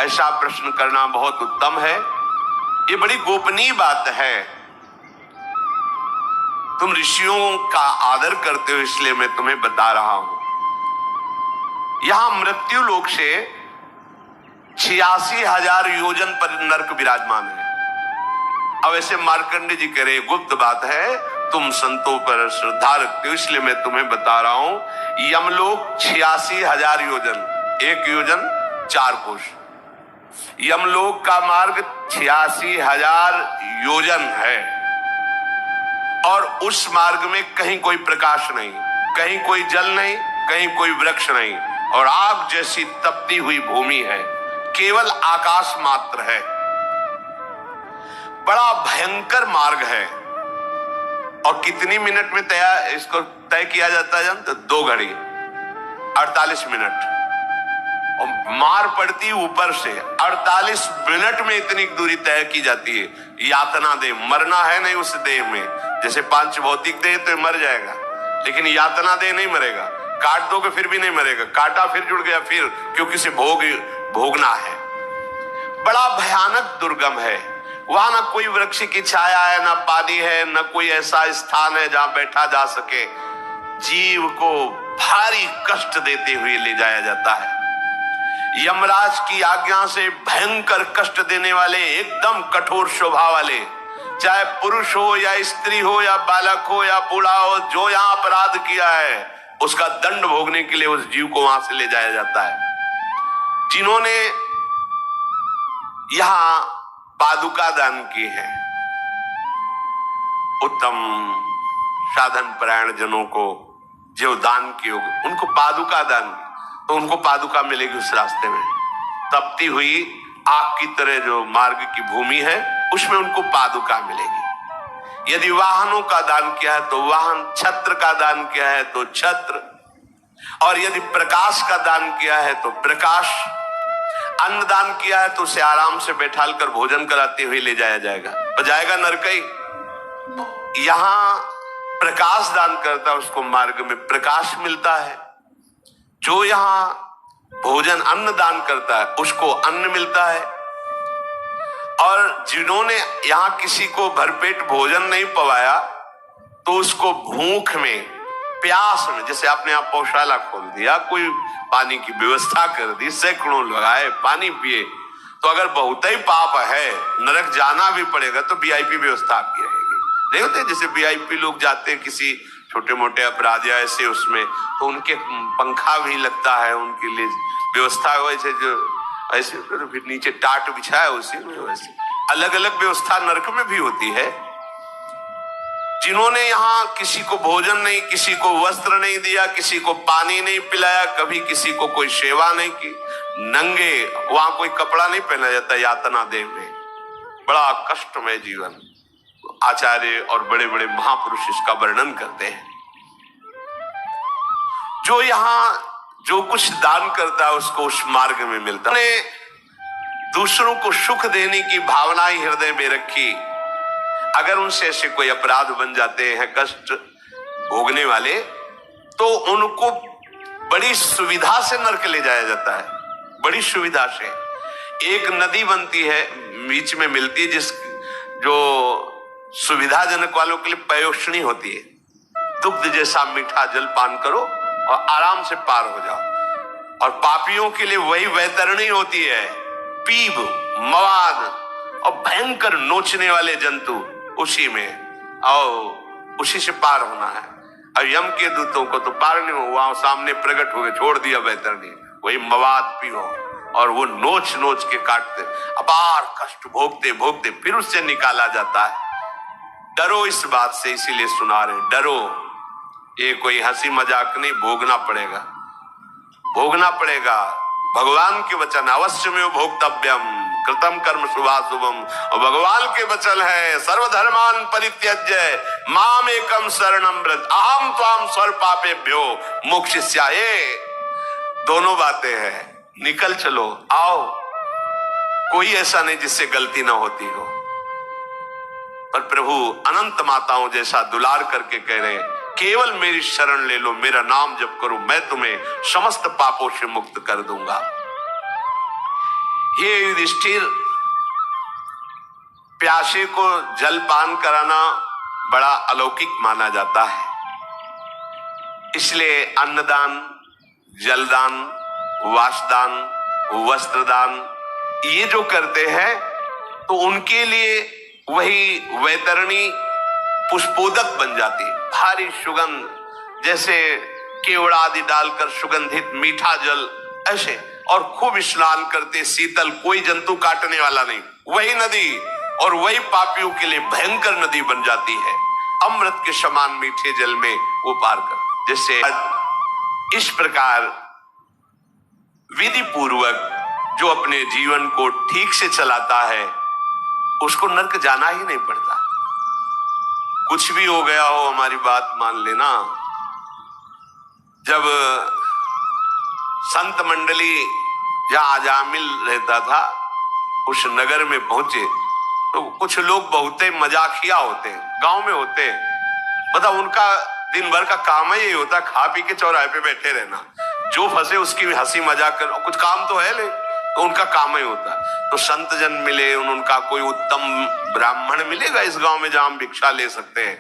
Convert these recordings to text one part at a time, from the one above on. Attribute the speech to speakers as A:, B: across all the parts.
A: ऐसा प्रश्न करना बहुत उत्तम है। ये बड़ी गोपनीय बात है। तुम ऋषियों का आदर करते हो इसलिए मैं तुम्हें बता रहा हूं। यहां मृत्यु लोक से 86,000 योजन पर नरक विराजमान है। अब ऐसे मार्कंडे जी कह रहे गुप्त बात है, तुम संतों पर श्रद्धा रखते हो इसलिए मैं तुम्हें बता रहा हूं। यमलोक 86,000 योजन, 1 योजन 4 कोश। यमलोक का मार्ग 86,000 योजन है और उस मार्ग में कहीं कोई प्रकाश नहीं, कहीं कोई जल नहीं, कहीं कोई वृक्ष नहीं और आग जैसी तपती हुई भूमि है, केवल आकाश मात्र है। बड़ा भयंकर मार्ग है। और कितनी मिनट में इसको तय किया जाता है जानते? 2 घड़ी 48 मिनट और मार पड़ती ऊपर से। 48 मिनट में इतनी दूरी तय की जाती है। यातना दे, मरना है नहीं उस देह में। जैसे पांच भौतिक देह तो मर जाएगा, लेकिन यातना दे नहीं मरेगा। काट दोगे फिर भी नहीं मरेगा, काटा फिर जुड़ गया फिर, क्योंकि इसे भोगना है। बड़ा भयानक दुर्गम है। वहां ना कोई वृक्ष की छाया है, ना पानी है, ना कोई ऐसा स्थान है जहां बैठा जा सके। जीव को भारी कष्ट देते हुए ले जाया जाता है। यमराज की आज्ञा से भयंकर कष्ट देने वाले, एकदम कठोर स्वभाव वाले, चाहे पुरुष हो या स्त्री हो या बालक हो या बूढ़ा हो, जो यहां अपराध किया है उसका दंड भोगने के लिए उस जीव को वहां से ले जाया जाता है। जिन्होंने यहां पादुका दान की है, उत्तम साधन परायण जनों को जो दान किए होंगे उनको पादुका दान, तो उनको पादुका मिलेगी उस रास्ते में। तपती हुई आग की तरह जो मार्ग की भूमि है उसमें उनको पादुका मिलेगी। यदि वाहनों का दान किया है तो वाहन, छत्र का दान किया है तो छत्र, और यदि प्रकाश का दान किया है तो प्रकाश, अन्न दान किया है तो उसे आराम से बैठाल कर भोजन कराते हुए ले जाया जाएगा, बजाएगा नरकई। यहां प्रकाश दान करता है उसको मार्ग में प्रकाश मिलता है। जो यहां भोजन अन्न दान करता है उसको अन्न मिलता है। और जिन्होंने यहां किसी को भरपेट भोजन नहीं पवाया तो उसको भूख में, प्यास में, जैसे आपने आप पौशाला खोल दिया, कोई पानी की व्यवस्था कर दी, सैकड़ों लगाए पानी पिए, तो अगर बहुत ही पाप है, नरक जाना भी पड़ेगा, तो वीआईपी व्यवस्था आपकी रहेगी। नहीं होते जैसे वीआईपी लोग जाते हैं किसी छोटे मोटे अपराध या ऐसे उसमें, तो उनके पंखा भी लगता है, उनके लिए व्यवस्था वैसे जो ऐसे फिर नीचे टाट बिछा है उसी में, वैसे अलग अलग व्यवस्था नरक में भी होती है। जिन्होंने यहाँ किसी को भोजन नहीं, किसी को वस्त्र नहीं दिया, किसी को पानी नहीं पिलाया, कभी किसी को कोई सेवा नहीं की, नंगे, वहां कोई कपड़ा नहीं पहना जाता यातना देह में, बड़ा कष्टमय जीवन। आचार्य और बड़े बड़े महापुरुष इसका वर्णन करते हैं। जो यहां जो कुछ दान करता है उसको उस मार्ग में मिलता है। दूसरों को सुख देने की भावना ही हृदय में रखी। अगर उनसे ऐसे कोई अपराध बन जाते हैं कष्ट भोगने वाले, तो उनको बड़ी सुविधा से नरक ले जाया जाता है, बड़ी सुविधा से। एक नदी बनती है, बीच में मिलती है, जिस जो सुविधाजनक वालों के लिए पयोष्णी होती है। दुग्ध जैसा मीठा जल पान करो और आराम से पार हो जाओ। और पापियों के लिए वही वैतरणी होती है, पीप, मवाद और भयंकर नोचने वाले जंतु, उसी में आओ, उसी से पार होना है। और यम के दूतों को तो पार नहीं हुआ, सामने प्रकट हो गए, छोड़ दिया वैतरणी, वही मवाद पियो, और वो नोच नोच के काटते, अपार कष्ट भोगते भोगते फिर उससे निकाला जाता है। डरो इस बात से, इसीलिए सुना रहे, डरो, ये कोई हंसी मजाक नहीं, भोगना पड़ेगा, भोगना पड़ेगा। भगवान के वचन, अवश्य में भोक्तव्यम कृतम कर्म शुभाशुभम, और भगवान के वचन है, सर्वधर्मान परित्यज्य माम एकम शरणम व्रज अहम त्वाम सर्व पापेभ्यो मोक्षयिष्यामि। दोनों बातें हैं, निकल चलो, आओ, कोई ऐसा नहीं जिससे गलती ना होती हो। पर प्रभु अनंत माताओं जैसा दुलार करके कह रहे, केवल मेरी शरण ले लो, मेरा नाम जप करो, मैं तुम्हें समस्त पापों से मुक्त कर दूंगा। ये युधिष्ठिर प्यासे को जल पान कराना बड़ा अलौकिक माना जाता है, इसलिए अन्नदान, जलदान, वासदान, वस्त्रदान ये जो करते हैं तो उनके लिए वही वैतरणी पुष्पोदक बन जाती है, भारी सुगंध, जैसे केवड़ा आदि डालकर सुगंधित मीठा जल ऐसे, और खूब स्नान करते, शीतल, कोई जंतु काटने वाला नहीं, वही नदी और वही पापियों के लिए भयंकर नदी बन जाती है, अमृत के समान मीठे जल में वो पार कर। जैसे इस प्रकार विधि पूर्वक जो अपने जीवन को ठीक से चलाता है उसको नर्क जाना ही नहीं पड़ता। कुछ भी हो गया हो, हमारी बात मान लेना। जब संत मंडली जहां अजामिल रहता था उस नगर में पहुंचे तो कुछ लोग बहुत मजाकिया होते हैं, गांव में होते हैं, मतलब उनका दिन भर का काम ही यही होता है, खा पी के चौराहे पे बैठे रहना, जो फंसे उसकी हंसी मजाक कर, कुछ काम तो है नहीं, तो उनका काम ही होता है। तो संत जन मिले, उनका कोई उत्तम ब्राह्मण मिलेगा इस गांव में जहां हम भिक्षा ले सकते हैं।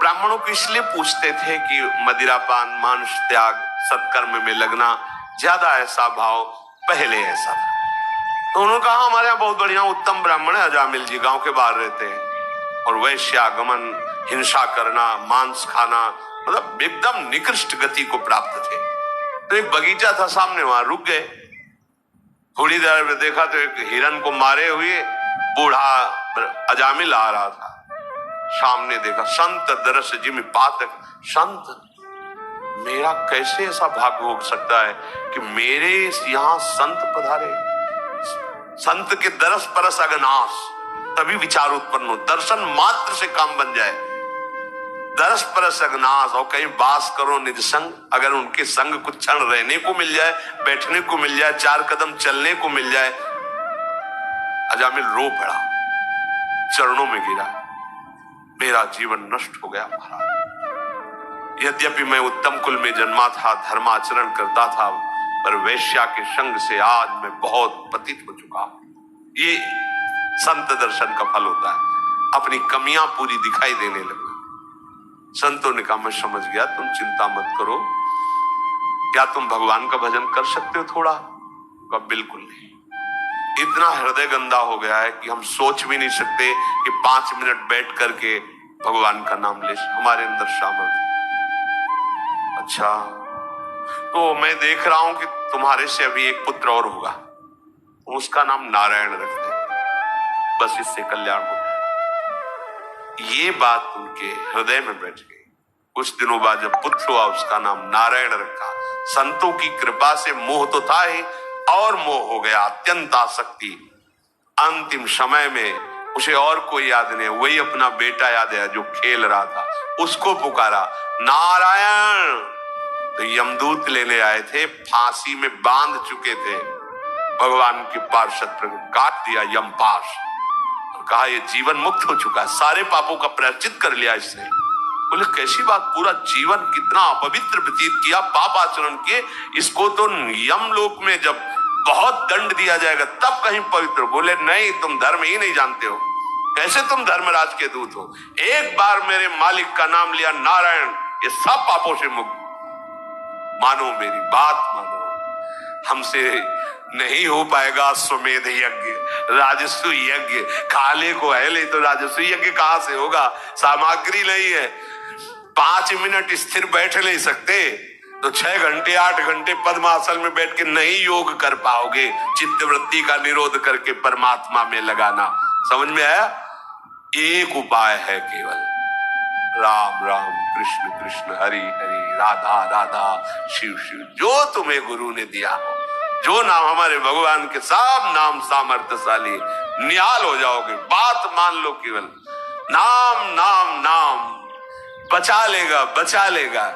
A: ब्राह्मणों को इसलिए पूछते थे कि मदिरापान, मांस त्याग, सत्कर्म में लगना, ज्यादा ऐसा भाव पहले ऐसा था। तो उन्होंने कहा हमारे यहाँ बहुत बढ़िया उत्तम ब्राह्मण है अजामिल जी, गांव के बाहर रहते हैं, और वैश्यागमन, हिंसा करना, मांस खाना, मतलब एकदम निकृष्ट गति को प्राप्त थे। तो एक बगीचा था सामने, वहां रुक गए। थोड़ी देर में देखा तो एक हिरन को मारे हुए बूढ़ा अजामिल आ रहा था। सामने देखा, संत दरस जिम पातक, संत मेरा कैसे ऐसा भाग्य हो सकता है कि मेरे यहाँ संत पधारे। संत के दरस परस अगनाश, तभी विचार उत्पन्न हो, दर्शन मात्र से काम बन जाए। दरस परस अगनाश, और कहीं बास करो निज संग, अगर उनके संग कुछ क्षण रहने को मिल जाए, बैठने को मिल जाए, 4 कदम चलने को मिल जाए। अजामिल रो पड़ा, चरणों में गिरा, मेरा जीवन नष्ट हो गया महाराज। यद्यपि मैं उत्तम कुल में जन्मा था, धर्माचरण करता था, पर वैश्या के संग से आज मैं बहुत पतित हो चुका हूं। ये संत दर्शन का फल होता है, अपनी कमियां पूरी दिखाई देने लगी। संतों ने कहा मैं समझ गया, तुम चिंता मत करो, क्या तुम भगवान का भजन कर सकते हो थोड़ा? कहा बिल्कुल नहीं, इतना हृदय गंदा हो गया है कि हम सोच भी नहीं सकते कि 5 मिनट बैठ करके भगवान का नाम ले, हमारे अंदर सामर्थ्य। अच्छा, तो मैं देख रहा हूं कि तुम्हारे से अभी एक पुत्र और होगा, उसका नाम नारायण रखते, बस इससे कल्याण हो। ये बात उनके हृदय में बैठ गई। कुछ दिनों बाद जब पुत्र हुआ, उसका नाम नारायण रखा। संतों की कृपा से मोह तो था ही, और मोह हो गया, अत्यंत आसक्ति। अंतिम समय में उसे और कोई याद नहीं, वही अपना बेटा याद है जो खेल रहा था, उसको पुकारा नारायण। तो यमदूत लेने आए थे, फांसी में बांध चुके थे, भगवान के पार्षद काट दिया यमपाश, कहा ये जीवन मुक्त हो चुका है, सारे पापों का प्रायश्चित कर लिया इसने। बोले कैसी बात, पूरा जीवन कितना अपवित्र व्यतीत किया, पाप आचरण किए, इसको तो यमलोक में जब बहुत दंड दिया जाएगा तब कहीं पवित्र। बोले नहीं, तुम धर्म ही नहीं जानते हो, कैसे तुम धर्मराज के दूत हो? एक बार मेरे मालिक का नाम लिया नारायण, ये सब पापों से मुक्त। मानो मेरी बात मानो, हमसे नहीं हो पाएगा अश्वमेध यज्ञ, राजस्व यज्ञ, खाने को है ले तो राजस्व यज्ञ कहां से होगा? सामग्री नहीं है, 5 मिनट स्थिर बैठ नहीं सकते तो 6 घंटे 8 घंटे पद्मासन में बैठ के नहीं योग कर पाओगे। चित्त वृत्ति का निरोध करके परमात्मा में लगाना, समझ में आया? एक उपाय है केवल, राम राम कृष्ण कृष्ण हरि हरि, राधा राधा शिव शिव, जो तुम्हें गुरु ने दिया हो, जो नाम हमारे भगवान के सब नाम सामर्थ्यशाली, निहाल हो जाओगे। बात मान लो, केवल नाम नाम नाम बचा लेगा, बचा लेगा।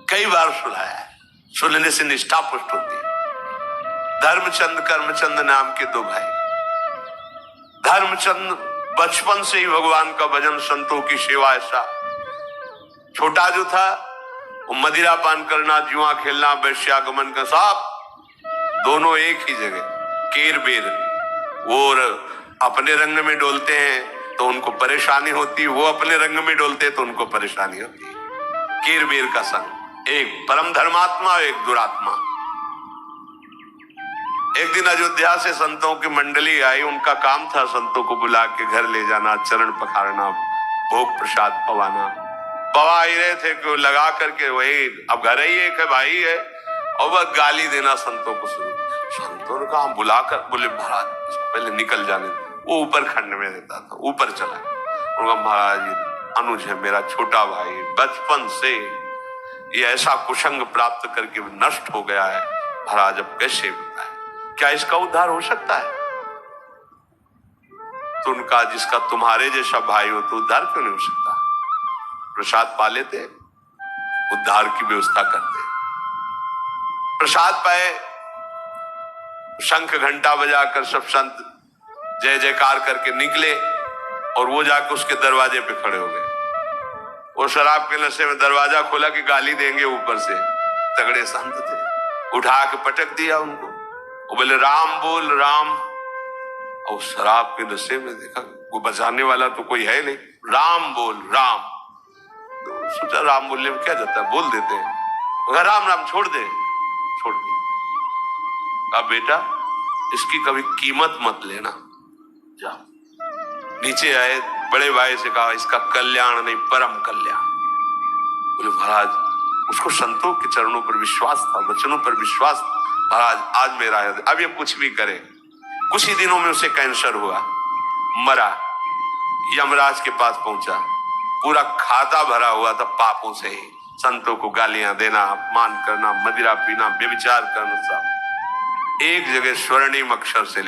A: कई बार सुना है, सुनने से निष्ठा पुष्ट होती है। धर्मचंद कर्मचंद नाम के 2 भाई, धर्मचंद बचपन से ही भगवान का भजन, संतों की सेवा, ऐसा छोटा जो था वो मदिरा पान करना, जुआ खेलना, वैश्यागमन का, सब दोनों एक ही जगह। केर बेर, वो अपने रंग में डोलते हैं तो उनको परेशानी होती है, वो अपने रंग में डोलते हैं तो उनको परेशानी होती है। केर बेर का संग, एक परम धर्मात्मा और एक दुरात्मा। एक दिन अयोध्या से संतों की मंडली आई, उनका काम था संतों को बुला के घर ले जाना, चरण पखारना, भोग प्रसाद पवाना। पवा ही रहे थे कि लगा करके वही अब घर ही एक है, भाई है, और वह गाली देना संतों को शुरू। संतों ने कहा बुलाकर, बोले महाराज पहले निकल जाने। वो ऊपर खंड में रहता था, ऊपर चला। उनका महाराज अनुज है, मेरा छोटा भाई, बचपन से ये ऐसा कुसंग प्राप्त करके नष्ट हो गया है, महाराज अब कैसे बताए, क्या इसका उद्धार हो सकता है? तो उनका जिसका तुम्हारे जैसा भाई हो तो उद्धार क्यों नहीं हो सकता? प्रसाद पा लेते, उद्धार की व्यवस्था करते। प्रसाद पाए, शंख घंटा बजाकर सब संत जय जयकार करके निकले और वो जाकर उसके दरवाजे पे खड़े हो गए। वो शराब के नशे में दरवाजा खोला कि गाली देंगे ऊपर से, तगड़े संत थे, उठा के पटक दिया उनको। वो बोले राम बोल राम, और शराब के नशे में देखा वो बचाने वाला तो कोई है नहीं, राम बोल राम। तो सोचा राम बोलने में क्या जाता है, बोल देते हैं। अगर राम राम छोड़ दे, छोड़ दे। कहा बेटा इसकी कभी कीमत मत लेना, जाओ। नीचे आए, बड़े भाई से कहा इसका कल्याण नहीं परम कल्याण। बोले महाराज उसको संतों के चरणों पर विश्वास था, वचनों पर विश्वास। महाराज आज मेरा है, अब ये कुछ भी करे। कुछ ही दिनों में उसे कैंसर हुआ, मरा। यमराज के पास पहुंचा, पूरा खाता भरा हुआ था पापों से ही, संतों को गालियां देना, अपमान करना, मदिरा पीना, व्यभिचार करना, सब एक जगह स्वर्णिम अक्षर से लिखा।